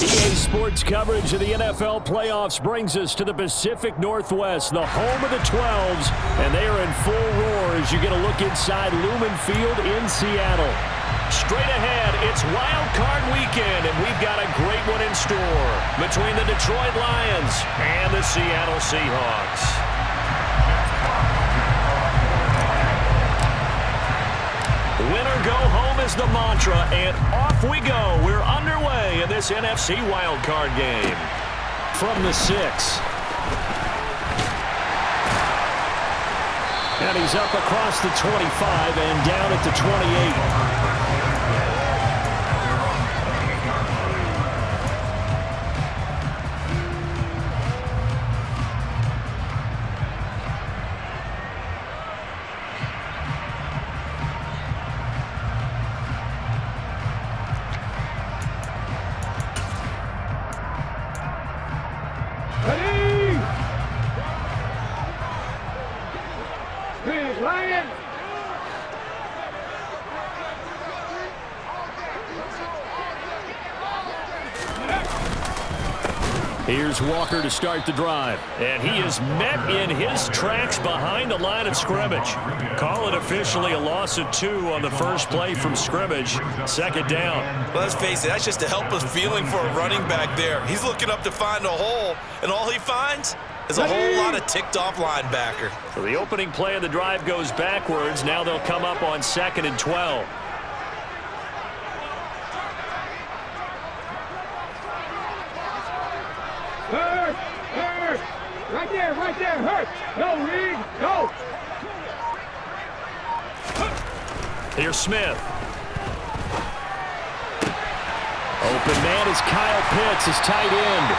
EA Sports coverage of the NFL playoffs brings us to the Pacific Northwest, the home of the 12s, and they are in full roar as you get a look inside Lumen Field in Seattle. Straight ahead, it's Wildcard weekend, and we've got a great one in store between the Detroit Lions and the Seattle Seahawks. Winner go home is the mantra, and off we go. We're underway in this NFC wildcard game. From the 6. And he's up across the 25 and down at the 28. Here's Walker to start the drive. And he is met in his tracks behind the line of scrimmage. Call it officially a loss of 2 on the first play from scrimmage. Second down. Well, let's face it, that's just a helpless feeling for a running back there. He's looking up to find a hole, and all he finds is a whole lot of ticked-off linebacker. So the opening play of the drive goes backwards. Now they'll come up on 2nd and 12. Right there, hurt. No, Reed, no. Here's Smith. Open man is Kyle Pitts, his tight end.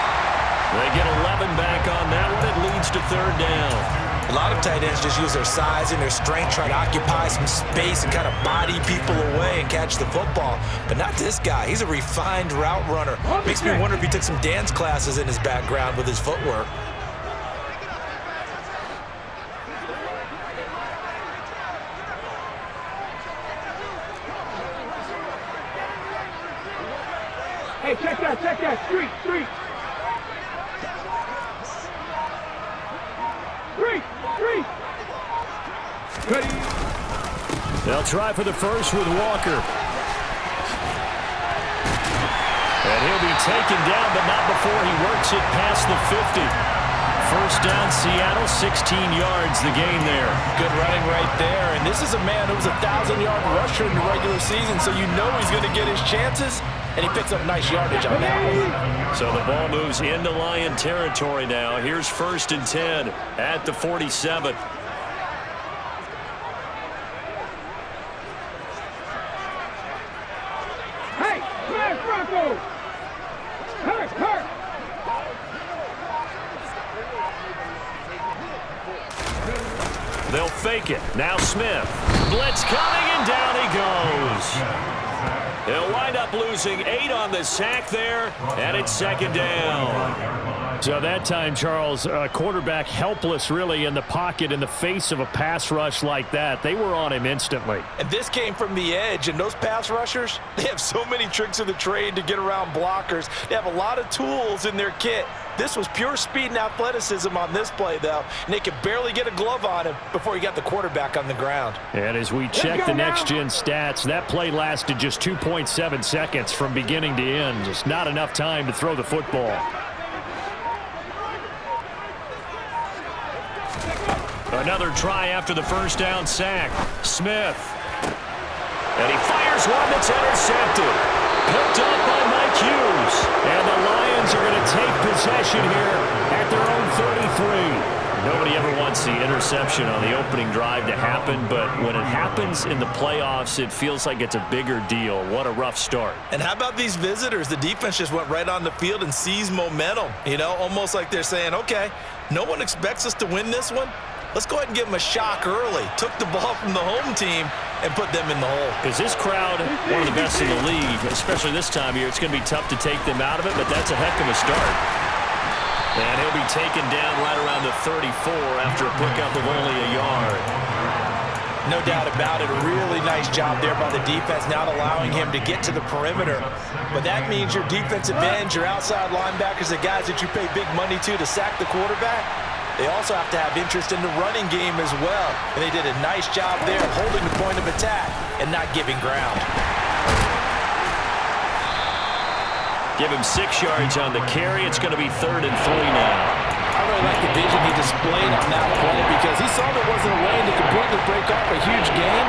They get 11 back on that one. It leads to 3rd down. A lot of tight ends just use their size and their strength, try to occupy some space and kind of body people away and catch the football. But not this guy. He's a refined route runner. Makes me wonder if he took some dance classes in his background with his footwork. Hey, check that, street. Street. Ready. They'll try for the first with Walker. And he'll be taken down, but not before he works it past the 50. First down, Seattle, 16 yards, the gain there. Good running right there, and this is a man who was a 1,000-yard rusher in the regular season, so you know he's going to get his chances, and he picks up nice yardage on that one. So the ball moves into Lion territory now. Here's 1st and 10 at the 47. Hey, smash Bronco! Hurt! They'll fake it. Now Smith. Blitz coming, and down he goes. They'll wind up losing 8 on the sack there, and it's 2nd down. So that time, Charles, quarterback helpless really in the pocket in the face of a pass rush like that. They were on him instantly. And this came from the edge, and those pass rushers, they have so many tricks of the trade to get around blockers. They have a lot of tools in their kit. This was pure speed and athleticism on this play, though, and they could barely get a glove on him before he got the quarterback on the ground. And as we check the next-gen stats, that play lasted just 2.7 seconds from beginning to end. Just not enough time to throw the football. Another try after the first down sack. Smith. And he fires one that's intercepted. Picked up by Mike Hughes. And the Lions are going to take possession here at their own 33. Nobody ever wants the interception on the opening drive to happen, but when it happens in the playoffs, it feels like it's a bigger deal. What a rough start. And how about these visitors? The defense just went right on the field and seized momentum. You know, almost like they're saying, okay, no one expects us to win this one. Let's go ahead and give them a shock early. Took the ball from the home team and put them in the hole. Because this crowd, one of the best in the league, especially this time of year, it's going to be tough to take them out of it, but that's a heck of a start. And he'll be taken down right around the 34 after a pickup of only a yard. No doubt about it. A really nice job there by the defense, not allowing him to get to the perimeter. But that means your defensive ends, your outside linebackers, the guys that you pay big money to sack the quarterback, they also have to have interest in the running game as well. And they did a nice job there holding the point of attack and not giving ground. Give him 6 yards on the carry. It's going to be 3rd and 3 now. I really like the vision he displayed on that play because he saw there wasn't a lane to completely break off a huge gain.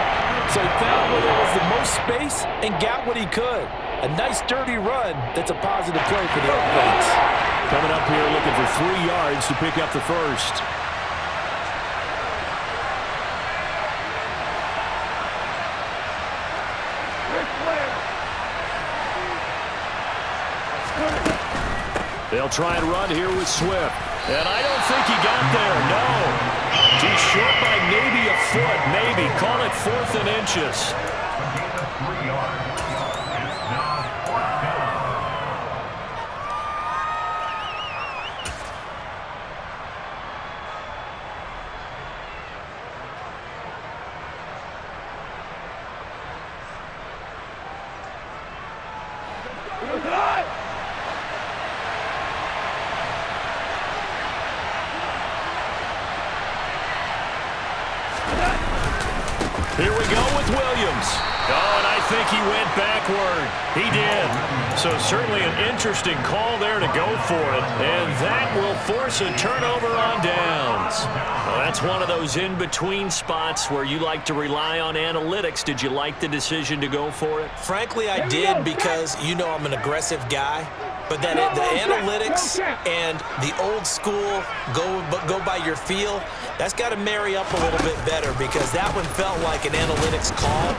So he found where there was the most space and got what he could. A nice, dirty run that's a positive play for the offense. Coming up here looking for 3 yards to pick up the first. They'll try and run here with Swift. And I don't think he got there, no. He's short by maybe a foot, maybe. Call it 4th and inches. Here we go with Williams. Oh, and I think he went backward. He did. So certainly an interesting call there to go for it. And that will force a turnover on downs. Well, that's one of those in-between spots where you like to rely on analytics. Did you like the decision to go for it? Frankly, I did because, you know, I'm an aggressive guy. But then the analytics and the old school go by your feel, that's got to marry up a little bit better because that one felt like an analytics call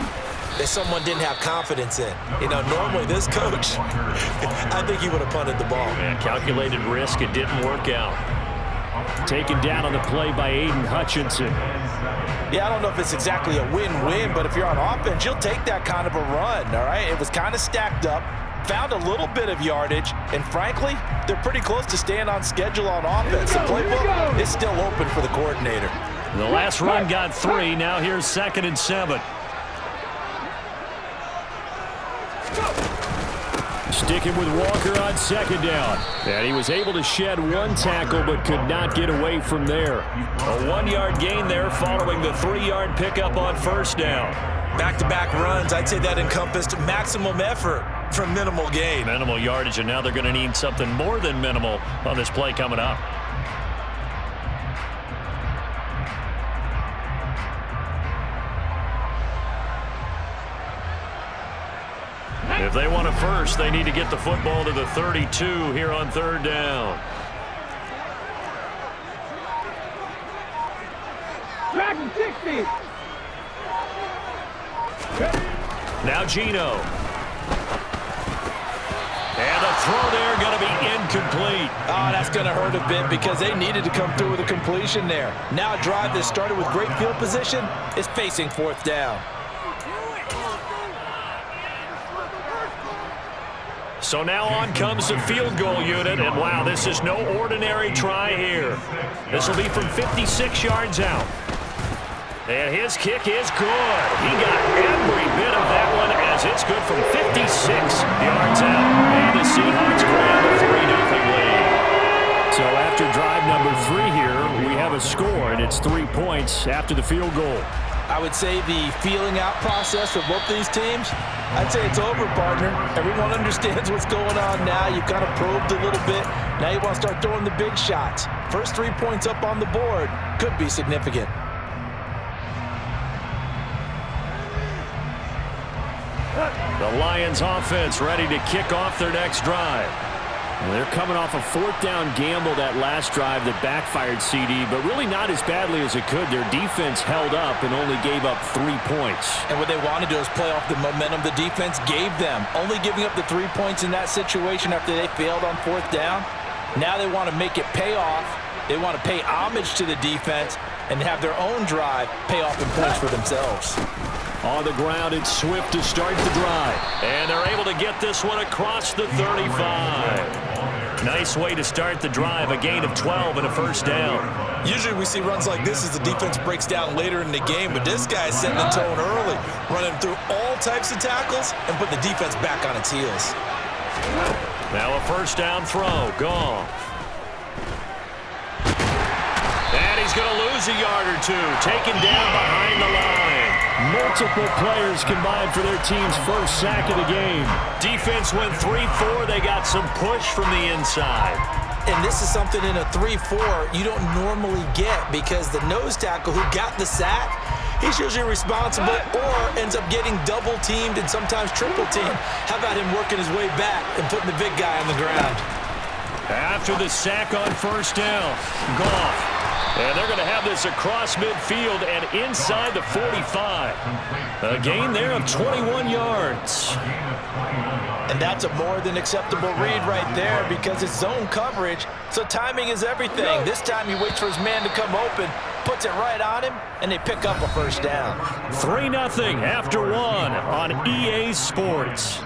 that someone didn't have confidence in. You know, normally this coach, I think he would have punted the ball. Yeah, calculated risk. It didn't work out. Taken down on the play by Aiden Hutchinson. Yeah, I don't know if it's exactly a win-win, but if you're on offense, you'll take that kind of a run, all right? It was kind of stacked up. Found a little bit of yardage, and frankly, they're pretty close to staying on schedule on offense. The playbook is still open for the coordinator. The last run got 3. Now here's 2nd and 7. Sticking with Walker on 2nd down. And he was able to shed 1 tackle, but could not get away from there. A 1-yard gain there following the 3-yard pickup on 1st down. Back-to-back runs, I'd say that encompassed maximum effort for minimal gain. Minimal yardage, and now they're going to need something more than minimal on this play coming up. If they want a first, they need to get the football to the 32 here on 3rd down. Back to 60. Now Gino. And the throw there going to be incomplete. Oh, that's going to hurt a bit because they needed to come through with a completion there. Now a drive that started with great field position is facing 4th down. So now on comes the field goal unit, and wow, this is no ordinary try here. This will be from 56 yards out. And his kick is good. He got every bit of that one as it's good from 56 yards out. And the Seahawks grab a 3-0 lead. So after drive number 3 here, we have a score, and it's 3 points after the field goal. I would say the feeling out process for both these teams, I'd say it's over, partner. Everyone understands what's going on now. You've kind of probed a little bit. Now you want to start throwing the big shots. First 3 points up on the board could be significant. The Lions offense ready to kick off their next drive. They're coming off a 4th down gamble that last drive that backfired CD, but really not as badly as it could. Their defense held up and only gave up 3 points. And what they want to do is play off the momentum the defense gave them. Only giving up the 3 points in that situation after they failed on 4th down. Now they want to make it pay off. They want to pay homage to the defense and have their own drive pay off in points for themselves. On the ground, it's Swift to start the drive. And they're able to get this one across the 35. Nice way to start the drive, a gain of 12 and a first down. Usually we see runs like this as the defense breaks down later in the game, but this guy's setting the tone early, running through all types of tackles and putting the defense back on its heels. Now a first down throw. Goff. And he's going to lose a yard or two. Taken down behind the line. Multiple players combined for their team's first sack of the game. Defense went 3-4. They got some push from the inside. And this is something in a 3-4 you don't normally get because the nose tackle who got the sack, he's usually responsible or ends up getting double-teamed and sometimes triple-teamed. How about him working his way back and putting the big guy on the ground? After the sack on first down, Goff. And they're going to have this across midfield and inside the 45. A gain there of 21 yards. And that's a more than acceptable read right there because it's zone coverage, so timing is everything. This time he waits for his man to come open, puts it right on him, and they pick up a first down. 3-0 after one on EA Sports.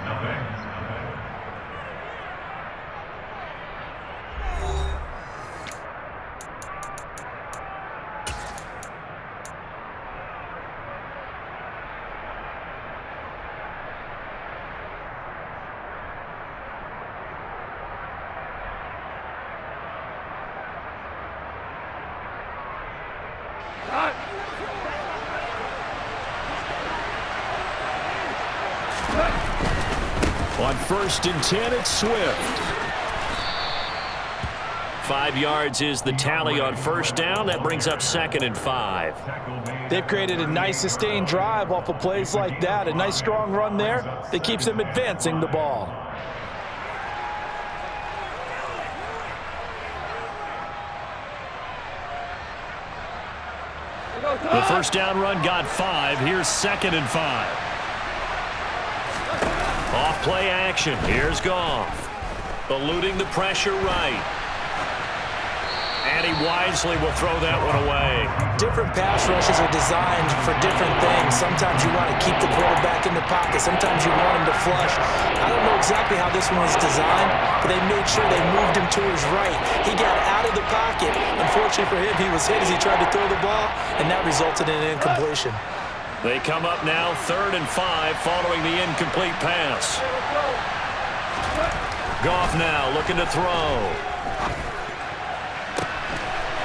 On 1st and 10, it's Swift. 5 yards is the tally on first down. That brings up 2nd and 5. They've created a nice sustained drive off of plays like that. A nice strong run there that keeps them advancing the ball. The first down run got 5. Here's 2nd and 5. Off play action. Here's Goff. Eluding the pressure right. And he wisely will throw that one away. Different pass rushes are designed for different things. Sometimes you want to keep the quarterback in the pocket. Sometimes you want him to flush. I don't know exactly how this one was designed, but they made sure they moved him to his right. He got out of the pocket. Unfortunately for him, he was hit as he tried to throw the ball, and that resulted in an incompletion. They come up now 3rd and 5 following the incomplete pass. Goff now looking to throw.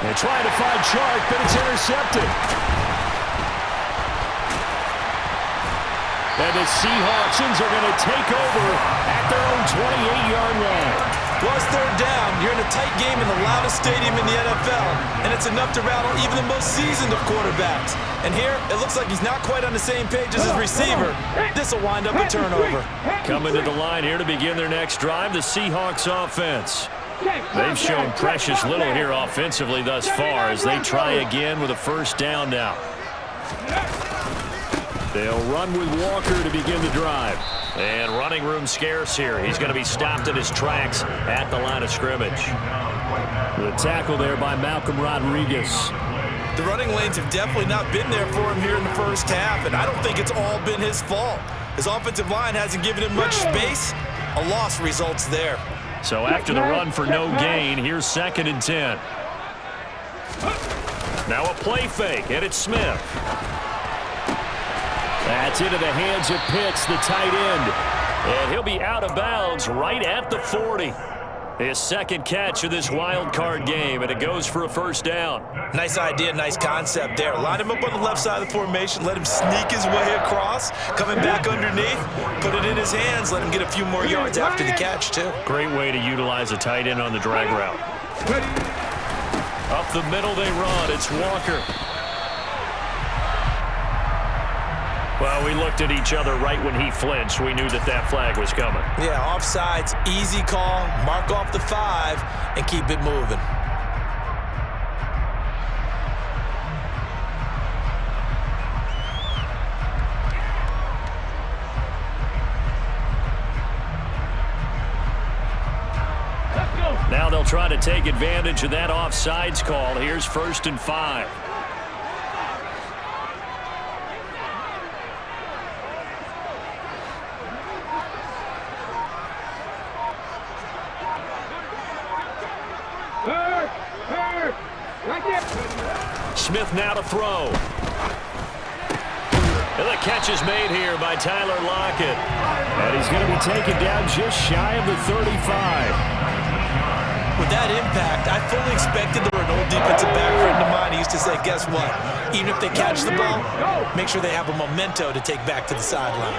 They're trying to find Chark, but it's intercepted. And the Seahawks are going to take over at their own 28-yard line. Well, it's 3rd down. You're in a tight game in the loudest stadium in the NFL, and it's enough to rattle even the most seasoned of quarterbacks. And here, it looks like he's not quite on the same page as his receiver. This will wind up a turnover. Coming to the line here to begin their next drive, the Seahawks offense. They've shown precious little here offensively thus far as they try again with a first down now. They'll run with Walker to begin the drive. And running room scarce here. He's going to be stopped in his tracks at the line of scrimmage. The tackle there by Malcolm Rodriguez. The running lanes have definitely not been there for him here in the first half, and I don't think it's all been his fault. His offensive line hasn't given him much space. A loss results there. So after the run for no gain, here's 2nd and 10. Now a play fake, and it's Smith. That's into the hands of Pitts, the tight end. And he'll be out of bounds right at the 40. His 2nd catch of this wild card game, and it goes for a first down. Nice idea, nice concept there. Line him up on the left side of the formation, let him sneak his way across, coming back underneath, put it in his hands, let him get a few more yards after the catch, too. Great way to utilize a tight end on the drag route. Up the middle they run. It's Walker. Well, we looked at each other right when he flinched. We knew that that flag was coming. Yeah, offsides, easy call, mark off the 5, and keep it moving. Now they'll try to take advantage of that offsides call. Here's 1st and 5. Right there. Smith now to throw. And the catch is made here by Tyler Lockett. And he's going to be taken down just shy of the 35. With that impact, I fully expected there were an old defensive back friend of mine. He used to say, guess what? Even if they catch the ball, make sure they have a memento to take back to the sideline.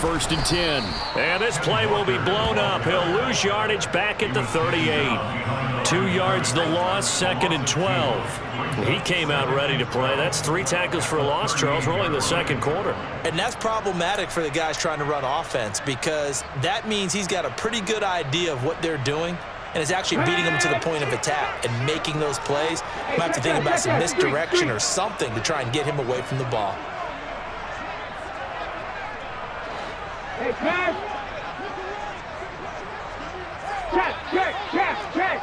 1st and 10. And this play will be blown up. He'll lose yardage back at the 38. 2 yards the loss, 2nd and 12. He came out ready to play. That's 3 tackles for a loss, Charles. We're only in the 2nd quarter. And that's problematic for the guys trying to run offense because that means he's got a pretty good idea of what they're doing and is actually beating them to the point of attack and making those plays. You might have to think about some misdirection or something to try and get him away from the ball. Hey, pass. Check.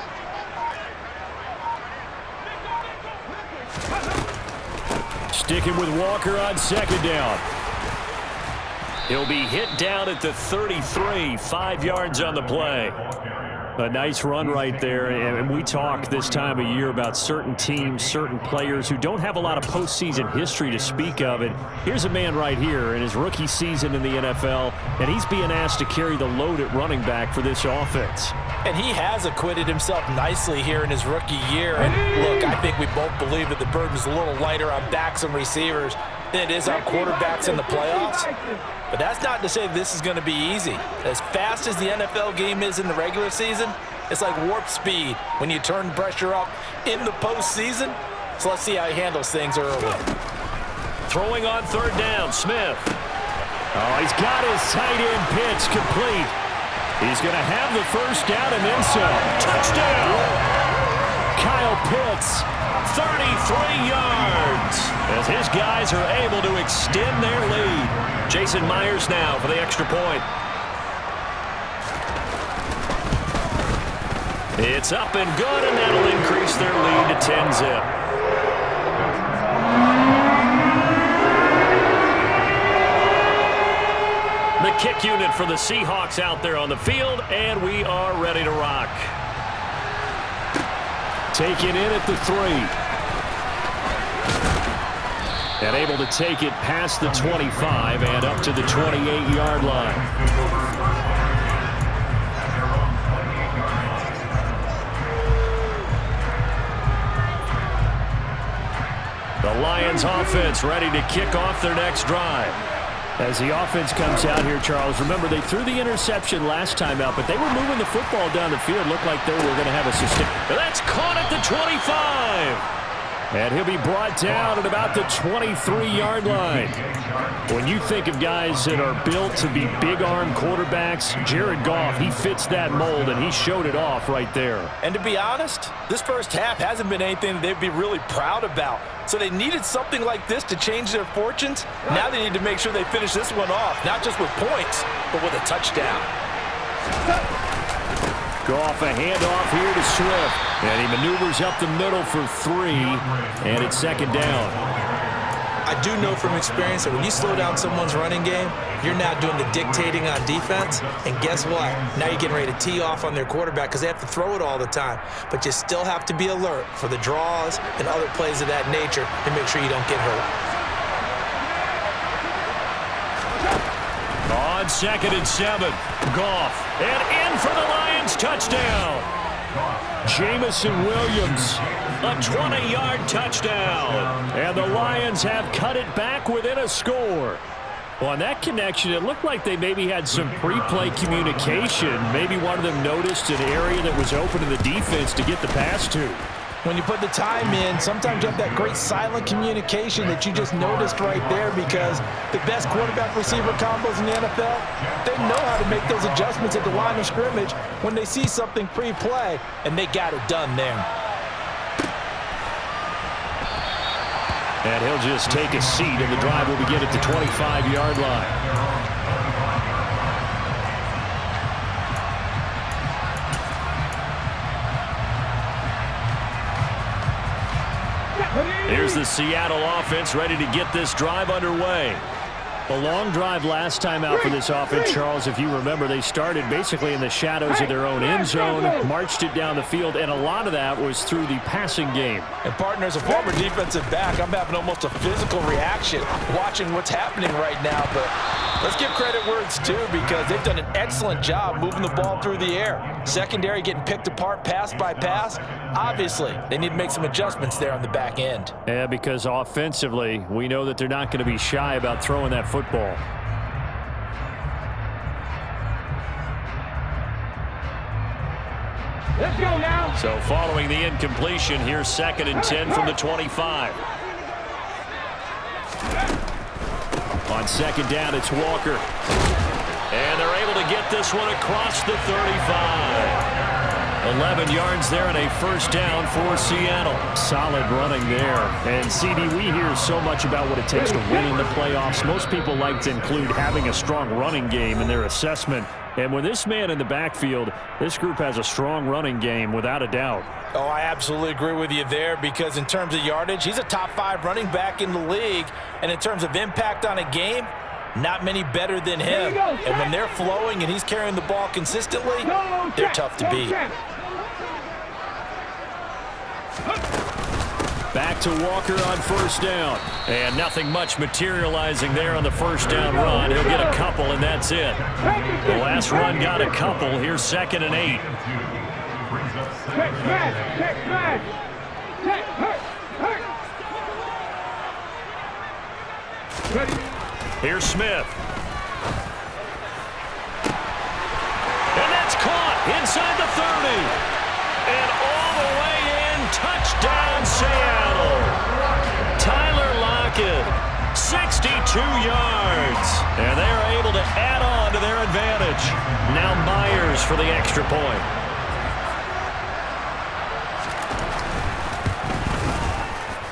Sticking with Walker on 2nd down. He'll be hit down at the 33, 5 yards on the play. A nice run right there, and we talk this time of year about certain teams, certain players who don't have a lot of postseason history to speak of. And here's a man right here in his rookie season in the NFL, and he's being asked to carry the load at running back for this offense. And he has acquitted himself nicely here in his rookie year. And look, I think we both believe that the burden's a little lighter on backs and receivers than it is on quarterbacks in the playoffs. But that's not to say this is going to be easy. As fast as the NFL game is in the regular season, it's like warp speed when you turn pressure up in the postseason. So let's see how he handles things early. Throwing on 3rd down, Smith. Oh, he's got his tight end pitch complete. He's going to have the 1st down and then some. Touchdown! Kyle Pitts, 33 yards, as his guys are able to extend their lead. Jason Myers now for the extra point. It's up and good, and that'll increase their lead to 10-zip. The kick unit for the Seahawks out there on the field, and we are ready to rock. Taken in at the 3. And able to take it past the 25 and up to the 28-yard line. The Lions offense ready to kick off their next drive. As the offense comes out here, Charles, remember they threw the interception last time out, but they were moving the football down the field. Looked like they were going to have a sustain. That's caught at the 25. And he'll be brought down at about the 23-yard line. When you think of guys that are built to be big-arm quarterbacks, Jared Goff, he fits that mold, and he showed it off right there. And to be honest, this first half hasn't been anything they'd be really proud about. So they needed something like this to change their fortunes. Now they need to make sure they finish this one off, not just with points, but with a touchdown. Goff a handoff here to Swift. And he maneuvers up the middle for 3, and it's 2nd down. I do know from experience that when you slow down someone's running game, you're now doing the dictating on defense. And guess what? Now you're getting ready to tee off on their quarterback because they have to throw it all the time. But you still have to be alert for the draws and other plays of that nature to make sure you don't get hurt. On 2nd and 7, Goff, and in for the Lions touchdown. Jamison Williams, a 20-yard touchdown. And the Lions have cut it back within a score. Well, on that connection, it looked like they maybe had some pre-play communication. Maybe one of them noticed an area that was open to the defense to get the pass to. When you put the time in, sometimes you have that great silent communication that you just noticed right there because the best quarterback-receiver combos in the NFL, they know how to make those adjustments at the line of scrimmage when they see something pre-play, and they got it done there. And he'll just take a seat, and the drive will begin at the 25-yard line. Here's the Seattle offense ready to get this drive underway. A long drive last time out for this offense, Charles. If you remember, they started basically in the shadows of their own end zone, marched it down the field, and a lot of that was through the passing game. And, partner, as a former defensive back, I'm having almost a physical reaction watching what's happening right now. But let's give credit where it's due because they've done an excellent job moving the ball through the air. Secondary getting picked apart pass by pass. Obviously, they need to make some adjustments there on the back end. Yeah, because offensively, we know that they're not going to be shy about throwing that football. Let's go now. So following the incompletion, here's 2nd and 10 from the 25. On 2nd down, it's Walker. And they're able to get this one across the 35. 11 yards there and a 1st down for Seattle. Solid running there. And, CD, we hear so much about what it takes to win in the playoffs. Most people like to include having a strong running game in their assessment. And with this man in the backfield, this group has a strong running game without a doubt. Oh, I absolutely agree with you there because in terms of yardage, he's a top 5 running back in the league. And in terms of impact on a game, not many better than him. And when they're flowing and he's carrying the ball consistently, they're tough to beat. Back to Walker on 1st down. And nothing much materializing there on the 1st down run. He'll get a couple, and that's it. The last run got a couple. Here's 2nd and 8. Check smash. Check smash. Check hurt. Hurt. Ready. Here's Smith. And that's caught inside the 30. And all the way in, touchdown Seattle. Tyler Lockett, 62 yards. And they are able to add on to their advantage. Now Myers for the extra point.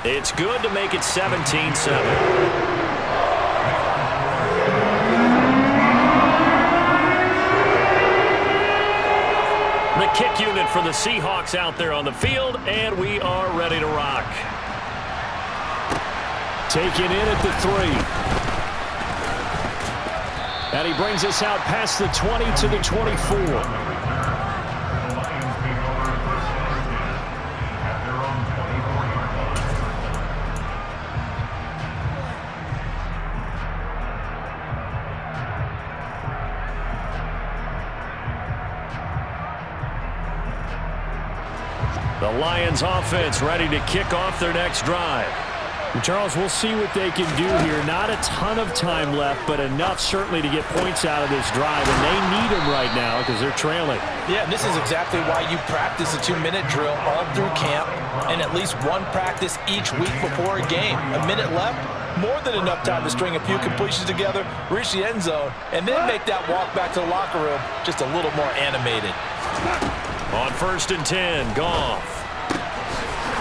It's good to make it 17-7. The kick unit for the Seahawks out there on the field, and we are ready to rock. Taken in at the 3. And he brings us out past the 20 to the 24. The Lions offense ready to kick off their next drive. And Charles, we'll see what they can do here. Not a ton of time left, but enough certainly to get points out of this drive, and they need them right now because they're trailing. Yeah, and this is exactly why you practice a 2-minute drill all through camp and at least one practice each week before a game. A minute left, more than enough time to string a few completions together, reach the end zone, and then make that walk back to the locker room just a little more animated. On 1st and 10, Goff.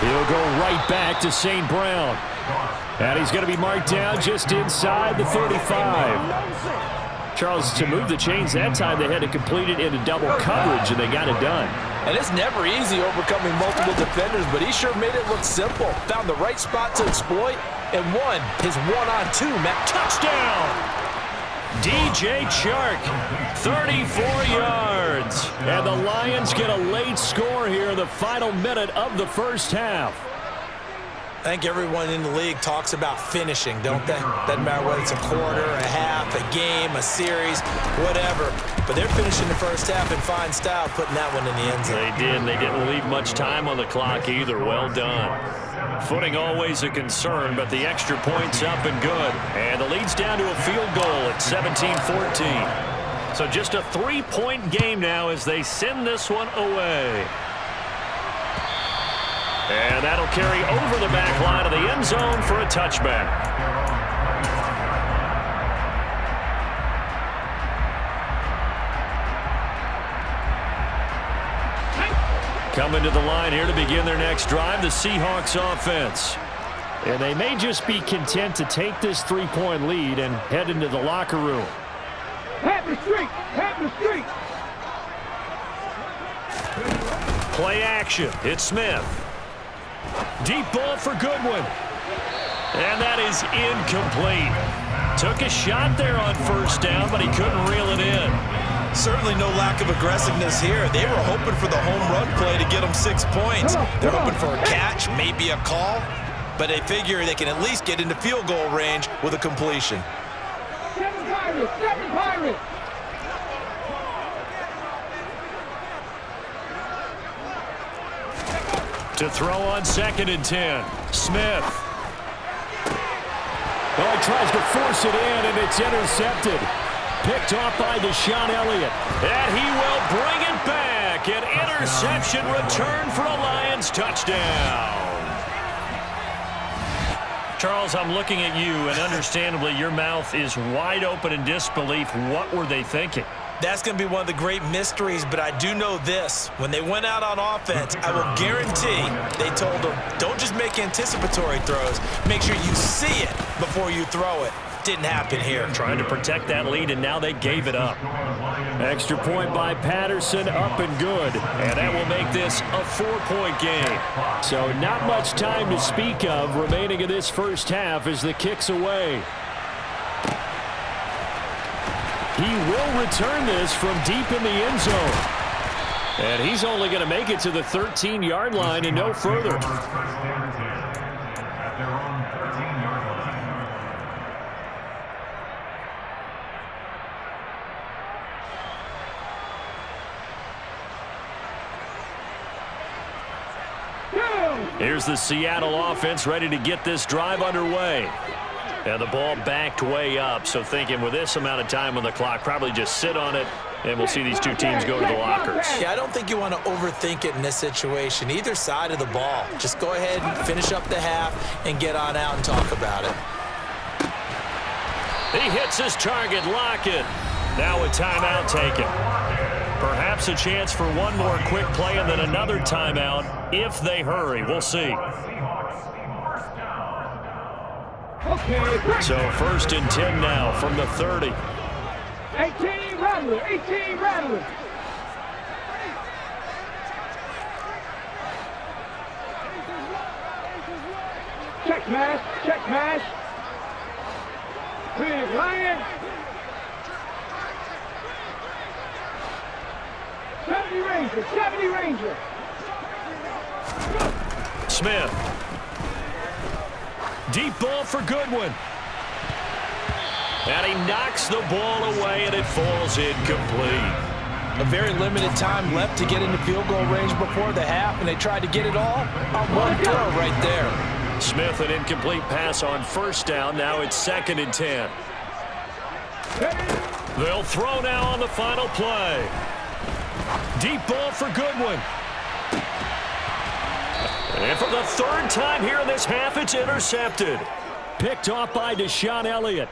He'll go right back to St. Brown. And he's going to be marked down just inside the 35. Charles, to move the chains that time, they had to complete it into double coverage, and they got it done. And it's never easy overcoming multiple defenders, but he sure made it look simple. Found the right spot to exploit and won his one-on-two. Touchdown! DJ Chark, 34 yards. And the Lions get a late score here in the final minute of the 1st half. I think everyone in the league talks about finishing, don't they? Doesn't matter whether it's a quarter, a half, a game, a series, whatever. But they're finishing the 1st half in fine style, putting that one in the end zone. They did, and they didn't leave much time on the clock either. Well done. Footing always a concern, but the extra point's up and good. And the lead's down to a field goal at 17-14. So just a 3-point game now as they send this one away. And that'll carry over the back line of the end zone for a touchback. Coming to the line here to begin their next drive, the Seahawks offense. And they may just be content to take this 3-point lead and head into the locker room. Hat the street! Hat the street! Play action. It's Smith. Deep ball for Goodwin. And that is incomplete. Took a shot there on first down, but he couldn't reel it in. Certainly no lack of aggressiveness here. They were hoping for the home run play to get them 6 points. They're hoping for a catch, maybe a call, but they figure they can at least get into field goal range with a completion. 7 Pirates, 7 Pirates. To throw on 2nd and 10. Smith. Well, he tries to force it in, and it's intercepted. Picked off by Deshaun Elliott. And he will bring it back. An interception return for a Lions touchdown. Charles, I'm looking at you, and understandably, your mouth is wide open in disbelief. What were they thinking? That's going to be one of the great mysteries, but I do know this. When they went out on offense, I will guarantee they told them, don't just make anticipatory throws. Make sure you see it before you throw it. Didn't happen here. Trying to protect that lead, and now they gave it up. Extra point by Patterson, up and good. And that will make this a 4-point game. So not much time to speak of remaining in this first half as the kick's away. He will return this from deep in the end zone. And he's only going to make it to the 13-yard line and no further. Here's the Seattle offense ready to get this drive underway. And the ball backed way up, so thinking with this amount of time on the clock, probably just sit on it, and we'll see these two teams go to the lockers. Yeah, I don't think you want to overthink it in this situation, either side of the ball. Just go ahead and finish up the half and get on out and talk about it. He hits his target, Lockett. Now a timeout taken. Perhaps a chance for one more quick play and then another timeout if they hurry. We'll see. So 1st and 10 now from the 30. 18 Rattler, 18 Rattler. Check mash, check mash. Big Lion. 70 Ranger, 70 Ranger. Smith. Deep ball for Goodwin. And he knocks the ball away, and it falls incomplete. A very limited time left to get into field goal range before the half, and they tried to get it all on one throw right there. Smith, an incomplete pass on first down. Now it's 2nd and 10. They'll throw now on the final play. Deep ball for Goodwin. And for the 3rd time here in this half, it's intercepted. Picked off by Deshaun Elliott.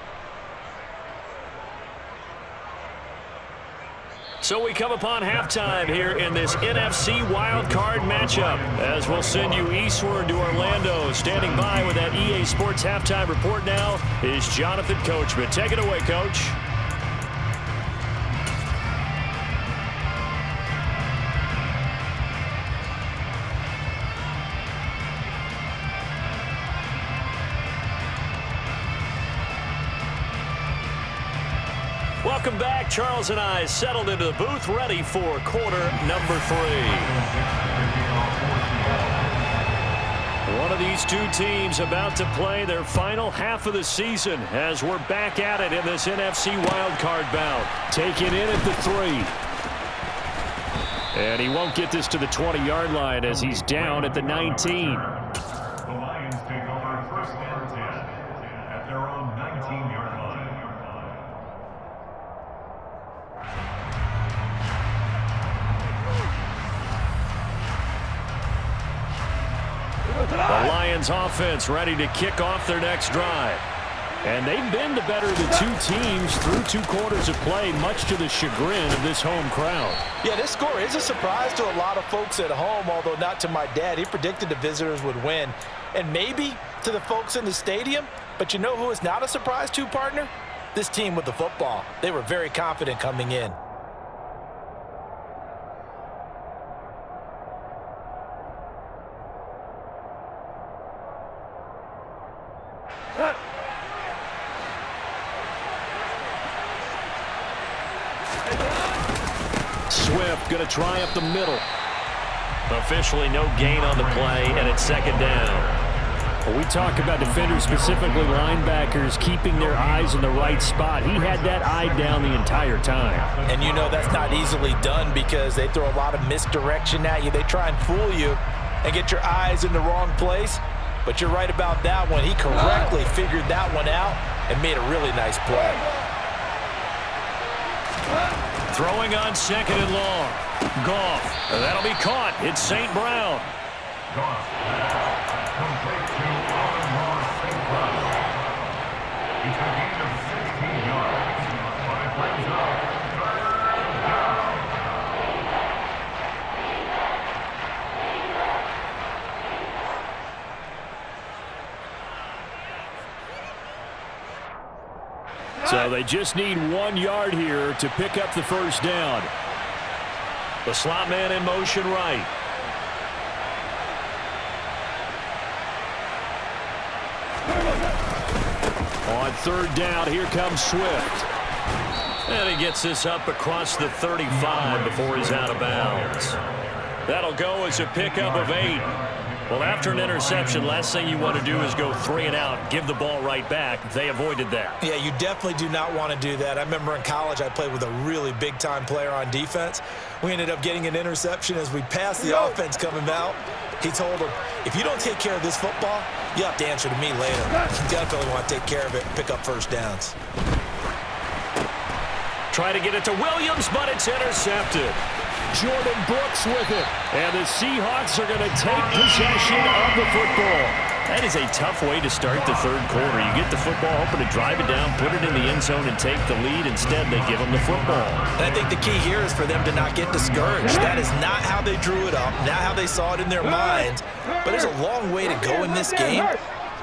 So we come upon halftime here in this NFC Wildcard matchup, as we'll send you eastward to Orlando. Standing by with that EA Sports halftime report now is Jonathan Coachman. Take it away, Coach. Welcome back. Charles and I settled into the booth, ready for quarter number 3. One of these two teams about to play their final half of the season as we're back at it in this NFC wildcard bout. Taking in at the 3. And he won't get this to the 20-yard line as he's down at the 19. The Lions take over 1st and 10 at their own 19-yard line. The Lions offense ready to kick off their next drive. And they've been the better of the two teams through 2 quarters of play, much to the chagrin of this home crowd. Yeah, this score is a surprise to a lot of folks at home, although not to my dad. He predicted the visitors would win. And maybe to the folks in the stadium, but you know who is not a surprise to, partner? This team with the football. They were very confident coming in. Swift going to try up the middle. Officially no gain on the play, and it's second down. Well, we talk about defenders, specifically linebackers, keeping their eyes in the right spot. He had that eye down the entire time. And you know that's not easily done because they throw a lot of misdirection at you. They try and fool you and get your eyes in the wrong place. But you're right about that one. He correctly figured that one out and made a really nice play. Throwing on second and long. Goff. That'll be caught. It's St. Brown. Goff. Complete to Allen St. Brown. It's a gain of 16 yards, but it brings up third down. So they just need 1 yard here to pick up the first down. The slot man in motion right. On third down, here comes Swift. And he gets this up across the 35 before he's out of bounds. That'll go as a pickup of 8. Well, after an interception, last thing you want to do is go 3 and out, give the ball right back. They avoided that. Yeah, you definitely do not want to do that. I remember in college I played with a really big-time player on defense. We ended up getting an interception as we passed the offense coming out. He told him, if you don't take care of this football, you have to answer to me later. You definitely want to take care of it and pick up first downs. Try to get it to Williams, but it's intercepted. Jordan Brooks with it. And the Seahawks are going to take possession of the football. That is a tough way to start the third quarter. You get the football, hoping to drive it down, put it in the end zone, and take the lead. Instead, they give them the football. And I think the key here is for them to not get discouraged. That is not how they drew it up, not how they saw it in their minds. But there's a long way to go in this game.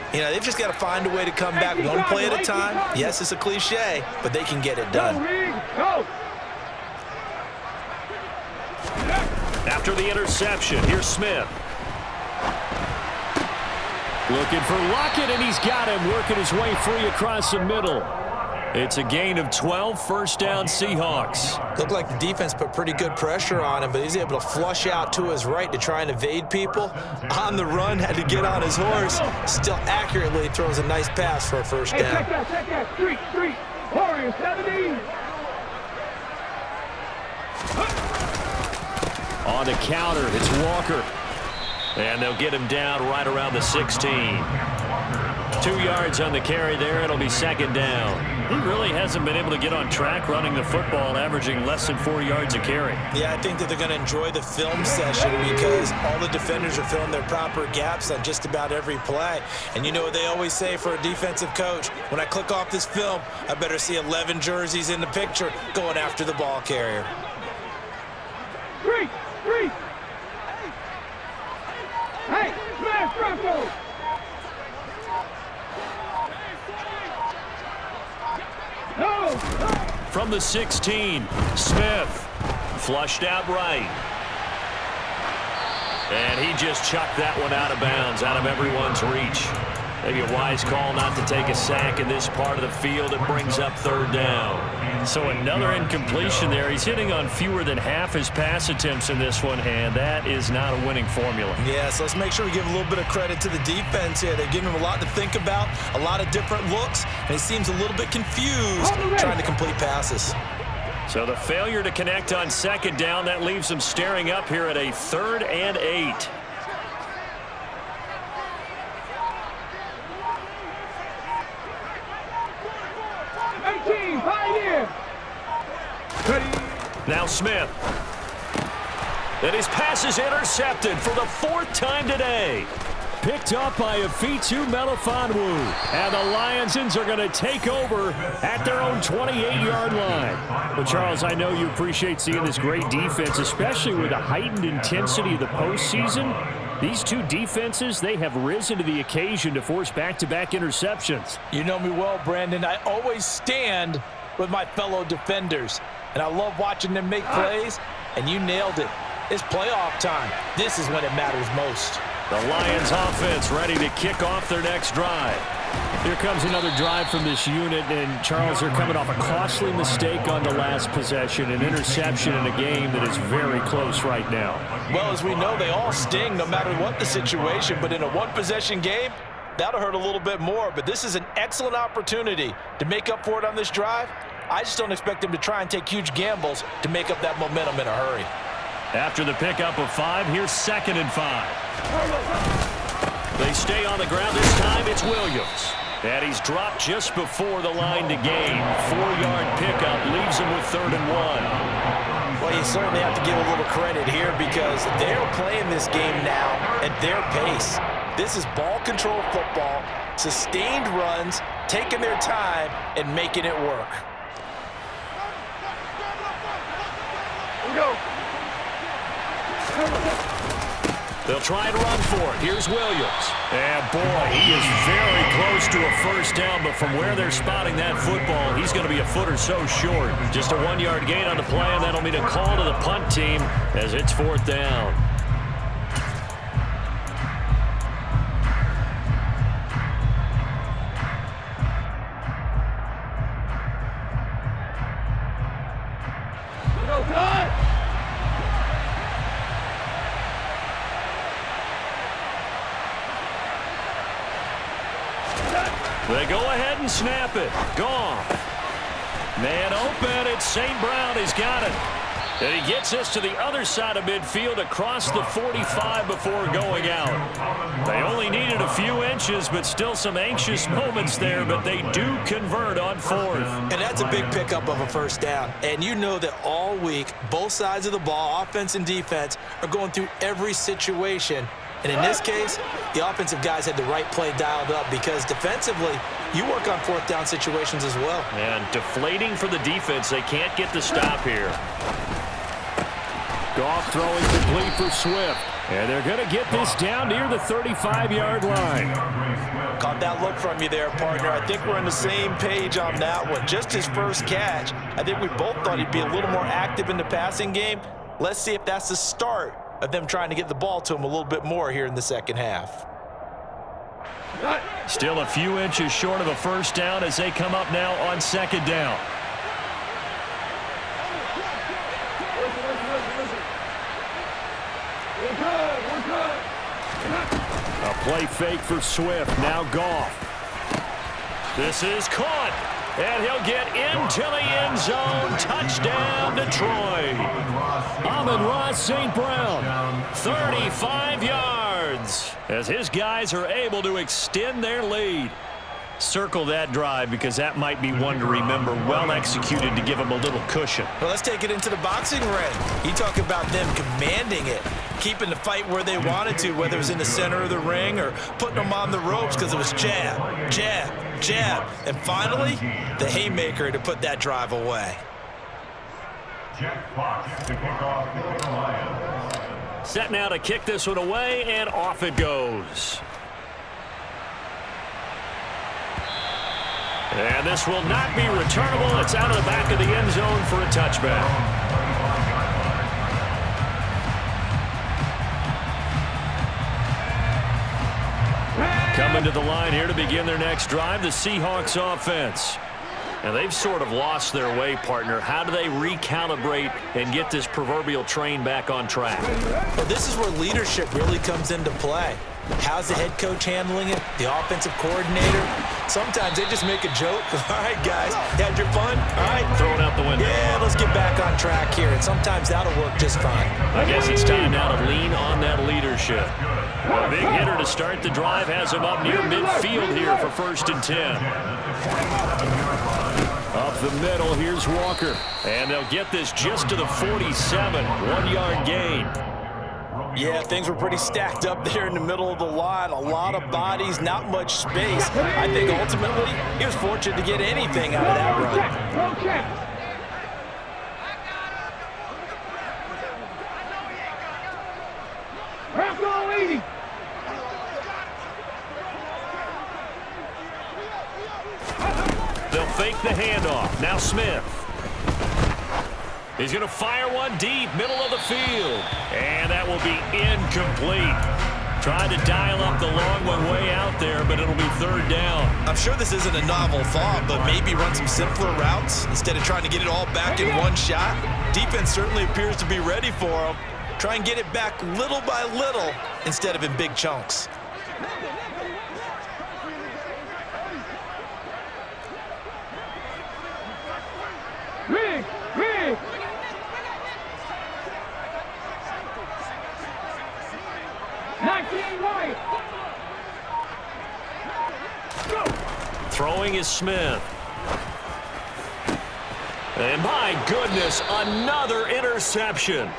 You know, they've just got to find a way to come back one play at a time. Yes, it's a cliche, but they can get it done. After the interception, here's Smith. Looking for Lockett, and he's got him, working his way free across the middle. It's a gain of 12, first down Seahawks. Looked like the defense put pretty good pressure on him, but he's able to flush out to his right to try and evade people. On the run, had to get on his horse. Still accurately throws a nice pass for a first down. Check that. Street. Warriors 70. On the counter, it's Walker. And they'll get him down right around the 16. 2 yards on the carry there. It'll be second down. He really hasn't been able to get on track running the football, averaging less than 4 yards a carry. Yeah, I think that they're going to enjoy the film session because all the defenders are filling their proper gaps on just about every play. And you know what they always say for a defensive coach? When I click off this film, I better see 11 jerseys in the picture going after the ball carrier. Street. Hey, smash Bronco. No. From the 16, Smith flushed out right. And he just chucked that one out of bounds, out of everyone's reach. Maybe a wise call not to take a sack in this part of the field. It brings up third down. So another incompletion there. He's hitting on fewer than half his pass attempts in this one, and that is not a winning formula. Yeah, so let's make sure we give a little bit of credit to the defense here. They're giving him a lot to think about, a lot of different looks, and he seems a little bit confused trying to complete passes. So the failure to connect on second down, that leaves them staring up here at a 3rd and 8. Now Smith. And his pass is intercepted for the 4th time today. Picked up by Afitu Melifonwu. And the Lionsons are going to take over at their own 28-yard line. But, Charles, I know you appreciate seeing this great defense, especially with the heightened intensity of the postseason. These two defenses, they have risen to the occasion to force back-to-back interceptions. You know me well, Brandon. I always stand with my fellow defenders. And I love watching them make plays, and you nailed it. It's playoff time. This is when it matters most. The Lions offense ready to kick off their next drive. Here comes another drive from this unit, and Charles, they're coming off a costly mistake on the last possession, an interception in a game that is very close right now. Well, as we know, they all sting no matter what the situation, but in a one-possession game, that'll hurt a little bit more. But this is an excellent opportunity to make up for it on this drive. I just don't expect them to try and take huge gambles to make up that momentum in a hurry. After the pickup of 5, here's 2nd and 5. They stay on the ground this time. It's Williams. And he's dropped just before the line to gain. 4-yard pickup leaves him with 3rd and 1. Well, you certainly have to give a little credit here because they're playing this game now at their pace. This is ball control football, sustained runs, taking their time and making it work. Go. They'll try and run for it. Here's Williams. And, boy, he is very close to a first down, but from where they're spotting that football, he's going to be a foot or so short. Just a 1-yard gain on the play, and that'll mean a call to the punt team as it's 4th down. Go, cut. They go ahead and snap it. Gone. Man open. It's St. Brown. He's got it. And he gets this to the other side of midfield across the 45 before going out. They only needed a few inches, but still some anxious moments there, but they do convert on 4th. And that's a big pickup of a first down. And you know that all week, both sides of the ball, offense and defense, are going through every situation. And in this case, the offensive guys had the right play dialed up because defensively, you work on 4th down situations as well. And deflating for the defense. They can't get the stop here. Goff throwing complete for Swift. And they're going to get this down near the 35-yard line. Caught that look from you there, partner. I think we're on the same page on that one. Just his first catch. I think we both thought he'd be a little more active in the passing game. Let's see if that's the start of them trying to get the ball to him a little bit more here in the second half. Still a few inches short of a first down as they come up now on 2nd down. A play fake for Swift. Now Goff. This is caught. And he'll get into the end zone. Touchdown, Detroit. Amon-Ra St. Brown, 35 yards, as his guys are able to extend their lead. Circle that drive because that might be one to remember. Well executed to give them a little cushion. Well, let's take it into the boxing ring. You talk about them commanding it, keeping the fight where they wanted to, whether it was in the center of the ring or putting them on the ropes because it was jab, jab, jab. And finally, the haymaker to put that drive away. Jack Fox to kick off the Lions. Set now to kick this one away, and off it goes. And this will not be returnable. It's out of the back of the end zone for a touchback. Coming to the line here to begin their next drive, the Seahawks offense. And they've sort of lost their way, partner. How do they recalibrate and get this proverbial train back on track? Well, this is where leadership really comes into play. How's the head coach handling it? The offensive coordinator? Sometimes they just make a joke. All right, guys, had your fun? All right. Throw it out the window. Yeah, let's get back on track here. And sometimes that'll work just fine. I guess it's time now to lean on that leadership. A big hitter to start the drive has him up near midfield here for 1st and 10. Up the middle, here's Walker. And they'll get this just to the 47, 1-yard gain. Yeah, things were pretty stacked up there in the middle of the line. A lot of bodies, not much space. I think ultimately he was fortunate to get anything out of that run. They'll fake the handoff. Now Smith. He's going to fire one deep, middle of the field. And that will be incomplete. Trying to dial up the long one way out there, but it'll be third down. I'm sure this isn't a novel thought, but maybe run some simpler routes instead of trying to get it all back in one shot. Defense certainly appears to be ready for them. Try and get it back little by little instead of in big chunks. Rig! 19 right! Go! Throwing is Smith. And my goodness, another interception.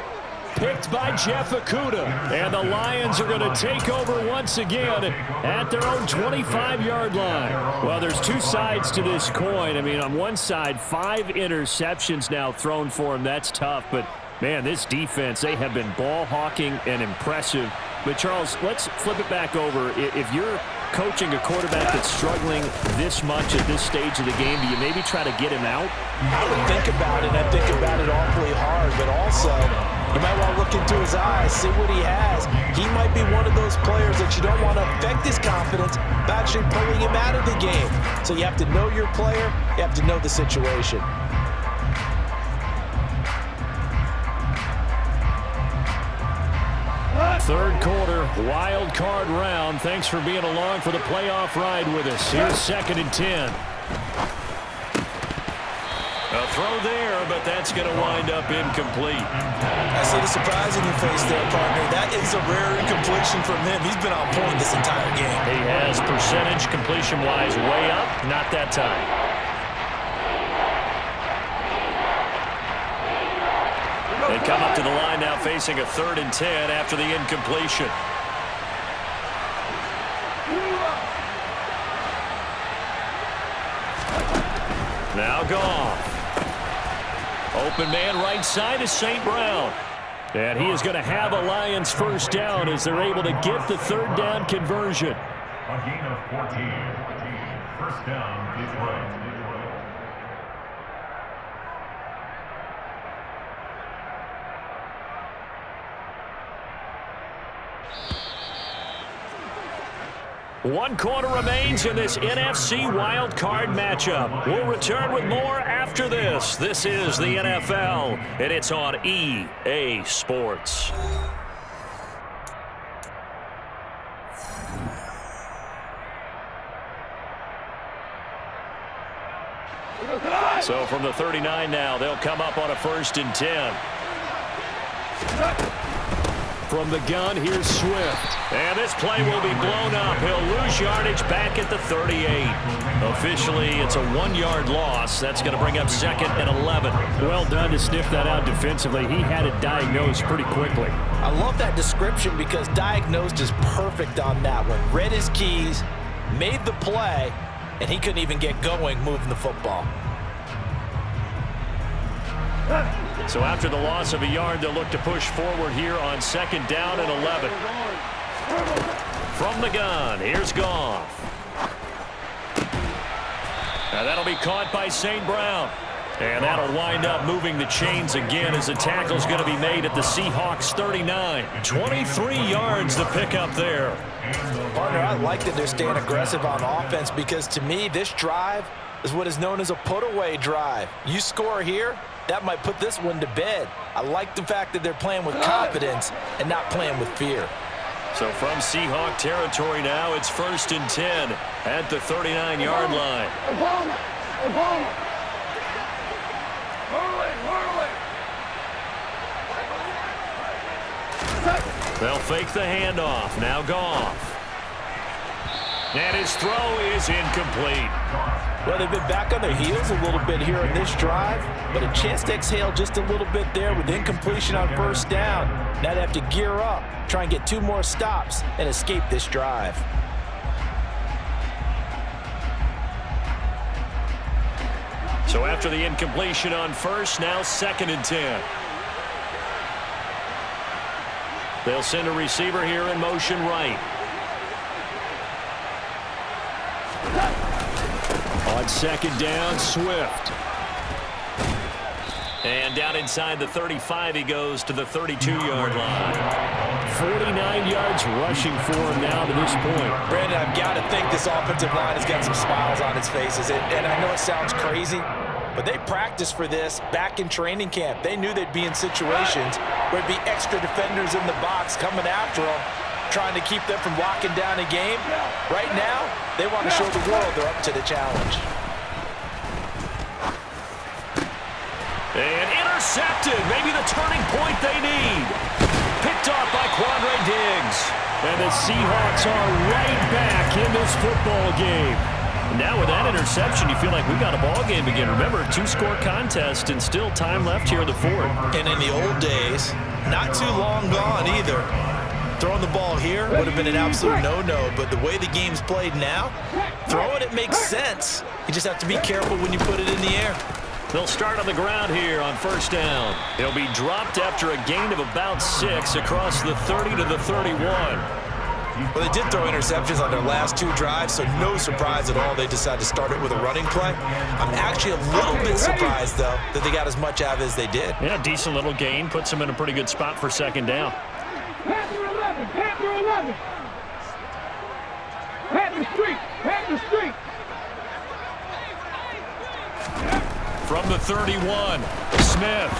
Picked by Jeff Okudah. And the Lions are going to take over once again at their own 25-yard line. Well, there's two sides to this coin. I mean, on one side, 5 interceptions now thrown for him. That's tough. But, man, this defense, they have been ball hawking and impressive. But, Charles, let's flip it back over. If you're coaching a quarterback that's struggling this much at this stage of the game, do you maybe try to get him out? I would think about it. I think about it awfully hard, but also you might want to look into his eyes, see what he has. He might be one of those players that you don't want to affect his confidence by actually pulling him out of the game. So you have to know your player. You have to know the situation. Third quarter, wild card round. Thanks for being along for the playoff ride with us. Here's 2nd and 10. A throw there, but that's going to wind up incomplete. I see the surprise in your face there, partner. That is a rare incompletion from him. He's been on point this entire game. He has percentage completion-wise way up. Not that time. They come up to the line now facing a 3rd and 10 after the incompletion. Now Goff. Open man right side is St. Brown. And he is going to have a Lions first down as they're able to get the 3rd down conversion. A gain of 14. First down, Detroit. One quarter remains in this NFC wildcard matchup. We'll return with more after this. This is the NFL, and it's on EA Sports. So from the 39 now, they'll come up on a 1st and 10. From the gun, here's Swift. And this play will be blown up. He'll lose yardage back at the 38. Officially, it's a 1-yard loss. That's going to bring up 2nd and 11. Well done to sniff that out defensively. He had it diagnosed pretty quickly. I love that description because diagnosed is perfect on that one. Read his keys, made the play, and he couldn't even get going moving the football. So after the loss of a yard, they'll look to push forward here on 2nd down and 11. From the gun, here's Goff. Now that'll be caught by St. Brown. And that'll wind up moving the chains again as the tackle's going to be made at the Seahawks 39. 23 yards to pick up there. Partner, I like that they're staying aggressive on offense because to me, this drive is what is known as a put-away drive. You score here, that might put this one to bed. I like the fact that they're playing with confidence and not playing with fear. So from Seahawk territory now, it's 1st and 10 at the 39-yard line. They'll fake the handoff. Now Goff. And his throw is incomplete. Well, they've been back on their heels a little bit here in this drive, but a chance to exhale just a little bit there with incompletion on 1st down. Now they have to gear up, try and get 2 more stops, and escape this drive. So after the incompletion on 1st, now 2nd and 10. They'll send a receiver here in motion right. On 2nd down, Swift. And down inside the 35, he goes to the 32-yard line. 49 9 yards rushing for him now to this point. Brandon, I've got to think this offensive line has got some smiles on its faces. And I know it sounds crazy, but they practiced for this back in training camp. They knew they'd be in situations where there'd be extra defenders in the box coming after them, trying to keep them from locking down a game. Right now, they want to show the world they're up to the challenge. And intercepted, maybe the turning point they need. Picked off by Quandre Diggs. And the Seahawks are right back in this football game. Now with that interception, you feel like we got a ball game again. Remember, 2-score contest and still time left here in the fourth. And in the old days, not too long gone either. Throwing the ball here would have been an absolute no-no, but the way the game's played now, throwing it makes sense. You just have to be careful when you put it in the air. They'll start on the ground here on first down. He'll be dropped after a gain of about 6 across the 30 to the 31. Well, they did throw interceptions on their last 2 drives, so no surprise at all they decided to start it with a running play. I'm actually a little bit surprised, though, that they got as much out of it as they did. Yeah, decent little gain. Puts them in a pretty good spot for second down. Panther 11, Panther 11. Panther streak, Panther streak. From the 31, Smith.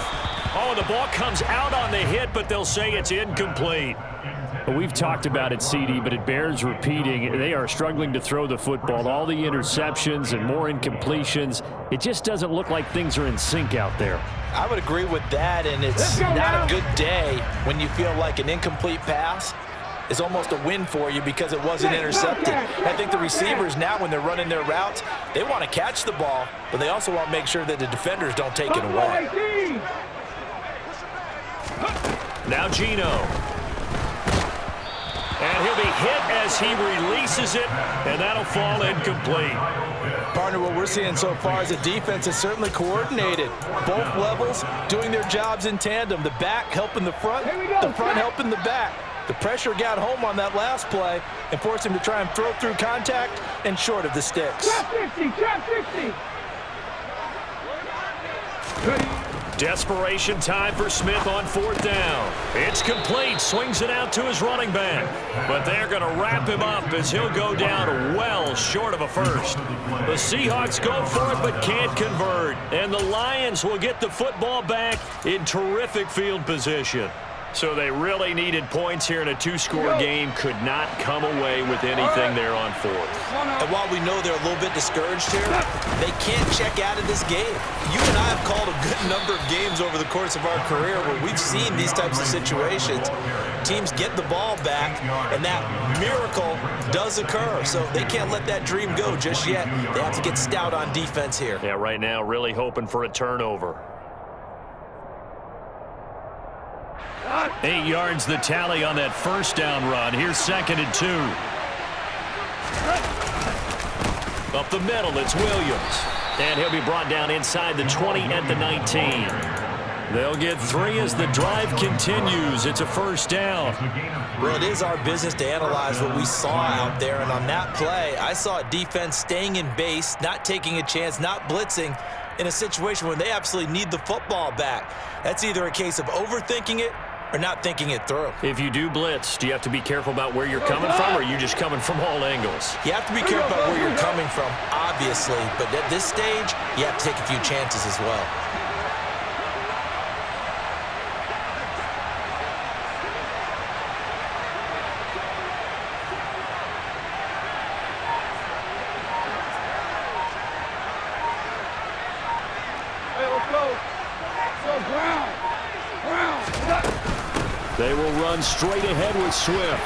Oh, the ball comes out on the hit, but they'll say it's incomplete. We've talked about it, CD, but it bears repeating. They are struggling to throw the football. All the interceptions and more incompletions. It just doesn't look like things are in sync out there. I would agree with that, and it's not a good day when you feel like an incomplete pass is almost a win for you because it wasn't intercepted. I think the receivers now, when they're running their routes, they want to catch the ball, but they also want to make sure that the defenders don't take it away. Now Gino. And he'll be hit as he releases it, and that'll fall incomplete. Partner, what we're seeing so far is the defense is certainly coordinated. Both levels doing their jobs in tandem. The back helping the front helping the back. The pressure got home on that last play and forced him to try and throw through contact and short of the sticks. Trap 50, trap 50. Desperation time for Smith on fourth down. It's complete. Swings it out to his running back. But they're going to wrap him up as he'll go down well short of a first. The Seahawks go for it but can't convert. And the Lions will get the football back in terrific field position. So they really needed points here in a 2-score game. Could not come away with anything there on fourth. And while we know they're a little bit discouraged here, they can't check out of this game. You and I have called a good number of games over the course of our career where we've seen these types of situations. Teams get the ball back, and that miracle does occur. So they can't let that dream go just yet. They have to get stout on defense here. Yeah, right now really hoping for a turnover. 8 yards the tally on that first down run. Here's 2nd and 2. Up the middle, it's Williams. And he'll be brought down inside the 20 at the 19. They'll get 3 as the drive continues. It's a first down. Well, it is our business to analyze what we saw out there. And on that play, I saw a defense staying in base, not taking a chance, not blitzing in a situation where they absolutely need the football back. That's either a case of overthinking it or not thinking it through. If you do blitz, do you have to be careful about where you're coming from, or are you just coming from all angles? You have to be careful about where you're coming from, obviously, but at this stage, you have to take a few chances as well. Hey, let's go. So ground. They will run straight ahead with Swift.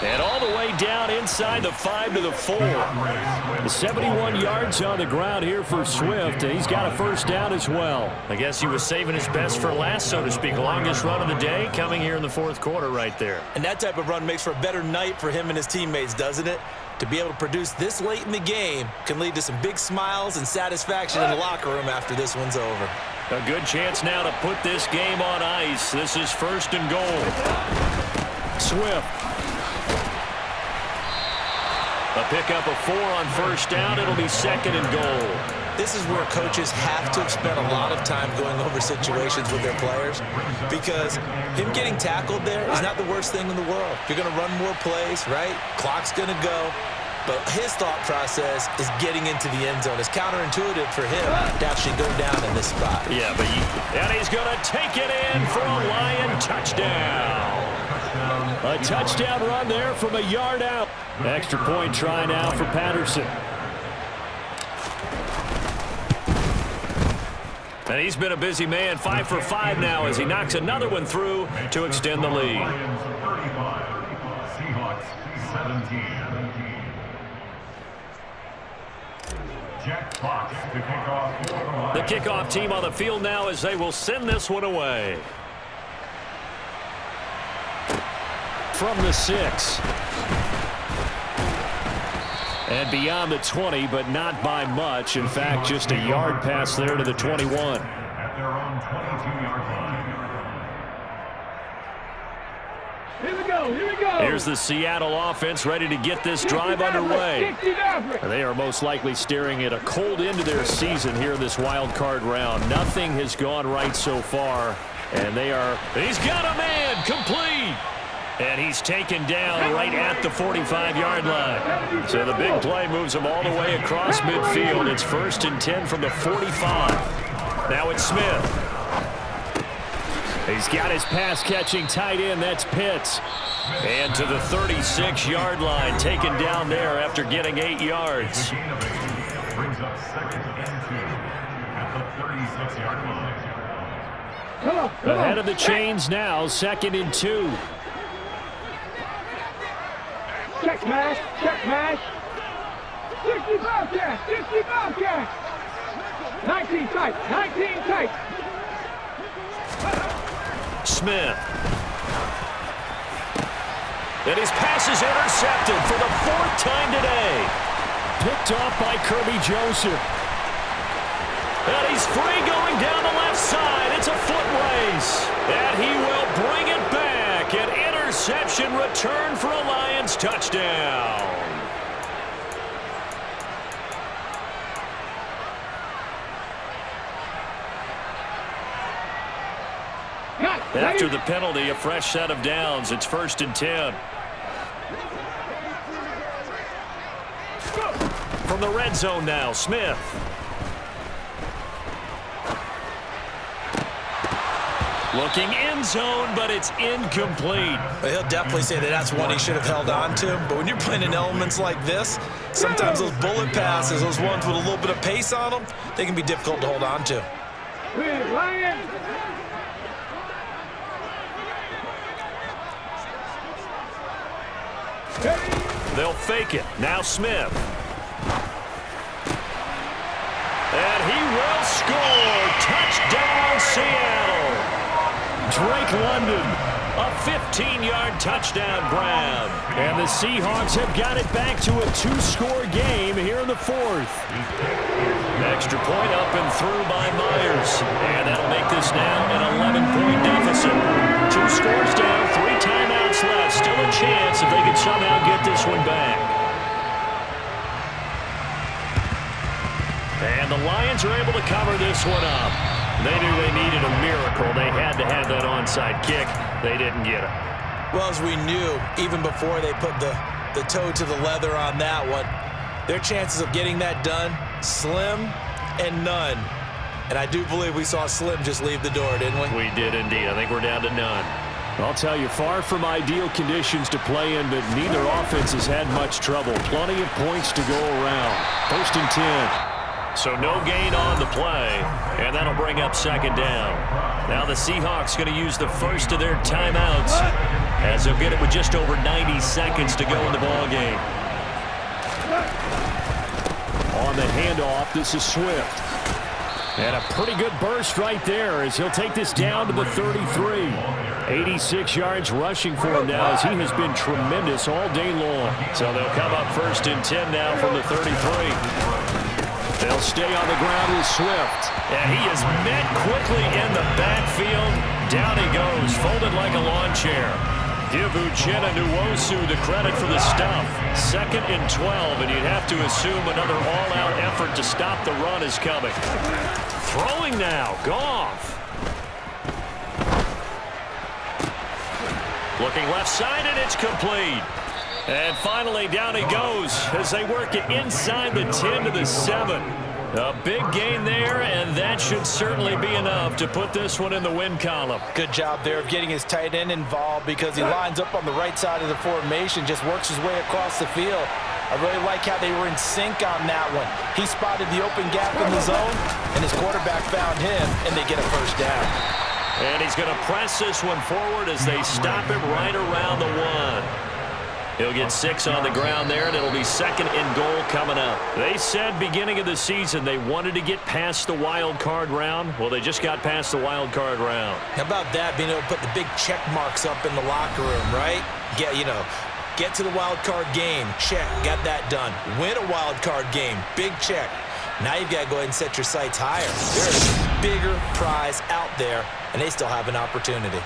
And all the way down inside the 5 to the 4. The 71 yards on the ground here for Swift, and he's got a first down as well. I guess he was saving his best for last, so to speak. Longest run of the day coming here in the fourth quarter right there. And that type of run makes for a better night for him and his teammates, doesn't it? To be able to produce this late in the game can lead to some big smiles and satisfaction in the locker room after this one's over. A good chance now to put this game on ice. This is 1st and goal. Swift. A pickup of 4 on first down. It'll be 2nd and goal. this is where coaches have to have spent a lot of time going over situations with their players, because him getting tackled there is not the worst thing in the world. You're going to run more plays, right? Clock's going to go. But his thought process is getting into the end zone. It's counterintuitive for him to actually go down in this spot. Yeah, and he's going to take it in for a Lion touchdown. A touchdown run there from a yard out. Extra point try now for Patterson. And he's been a busy man, 5 for 5 now as he knocks another one through to extend the lead. Lions 35, Seahawks 17. Jack Fox to kick off for the Lions. The kickoff team on the field now as they will send this one away. From the 6. And beyond the 20, but not by much. In fact, just a yard pass there to the 21. At their own 22-yard line. Here we go, here we go. Here's the Seattle offense ready to get this drive underway. They are most likely staring at a cold end to their season here in this wild card round. Nothing has gone right so far, and he's got a man, complete. And he's taken down right at the 45-yard line. So the big play moves him all the way across midfield. It's 1st and 10 from the 45. Now it's Smith. He's got his pass-catching tight end. That's Pitts. And to the 36-yard line, taken down there after getting 8 yards. Gain of 8 brings up 2nd and 2 at the 36-yard line. Ahead of the chains now, 2nd and 2. Check mash, check mash. 60 Bobcats, 60 Bobcats. 19 tight, 19 tight. Smith. And his pass is intercepted for the 4th time today. Picked off by Kirby Joseph. And he's free going down the left side. It's a foot race. And he will bring it back. An interception return for a Lions touchdown. After the penalty, a fresh set of downs. It's 1st and 10. From the red zone now, Smith. Looking end zone, but it's incomplete. Well, he'll definitely say that that's one he should have held on to. But when you're playing in elements like this, sometimes those bullet passes, those ones with a little bit of pace on them, they can be difficult to hold on to. Lions. They'll fake it. Now Smith. And he will score. Touchdown, Seattle. Drake London, a 15-yard touchdown grab. And the Seahawks have got it back to a 2-score game here in the 4th. Extra point up and through by Myers. And that'll make this now an 11-point deficit. 2 scores down, 3 timeouts left. Still a chance if they could somehow get this one back. And the Lions are able to cover this one up. They knew they needed a miracle. They had to have that onside kick. They didn't get it. Well, as we knew, even before they put the toe to the leather on that one, their chances of getting that done, slim and none. And I do believe we saw Slim just leave the door, didn't we? We did indeed. I think we're down to none. I'll tell you, far from ideal conditions to play in, but neither offense has had much trouble. Plenty of points to go around. 1st and 10. So no gain on the play, and that'll bring up 2nd down. Now the Seahawks going to use the first of their timeouts as they'll get it with just over 90 seconds to go in the ballgame. On the handoff, this is Swift. And a pretty good burst right there as he'll take this down to the 33. 86 yards rushing for him now as he has been tremendous all day long. So they'll come up 1st and 10 now from the 33. They'll stay on the ground with Swift. And he is met quickly in the backfield. Down he goes, folded like a lawn chair. Give Uchenna Nwosu the credit for the stuff. 2nd and 12, and you'd have to assume another all-out effort to stop the run is coming. Throwing now, Goff. Looking left side, and it's complete. And finally, down he goes as they work it inside the 10 to the 7. A big gain there, and that should certainly be enough to put this one in the win column. Good job there of getting his tight end involved because he lines up on the right side of the formation, just works his way across the field. I really like how they were in sync on that one. He spotted the open gap in the zone, and his quarterback found him, and they get a first down. And he's going to press this one forward as they stop him right around the 1. He'll get 6 on the ground there, and it'll be 2nd and goal coming up. They said beginning of the season they wanted to get past the wild card round. Well, they just got past the wild card round. How about that, being able to put the big check marks up in the locker room, right? Get to the wild card game, check, got that done. Win a wild card game, big check. Now you've got to go ahead and set your sights higher. There's a bigger prize out there, and they still have an opportunity.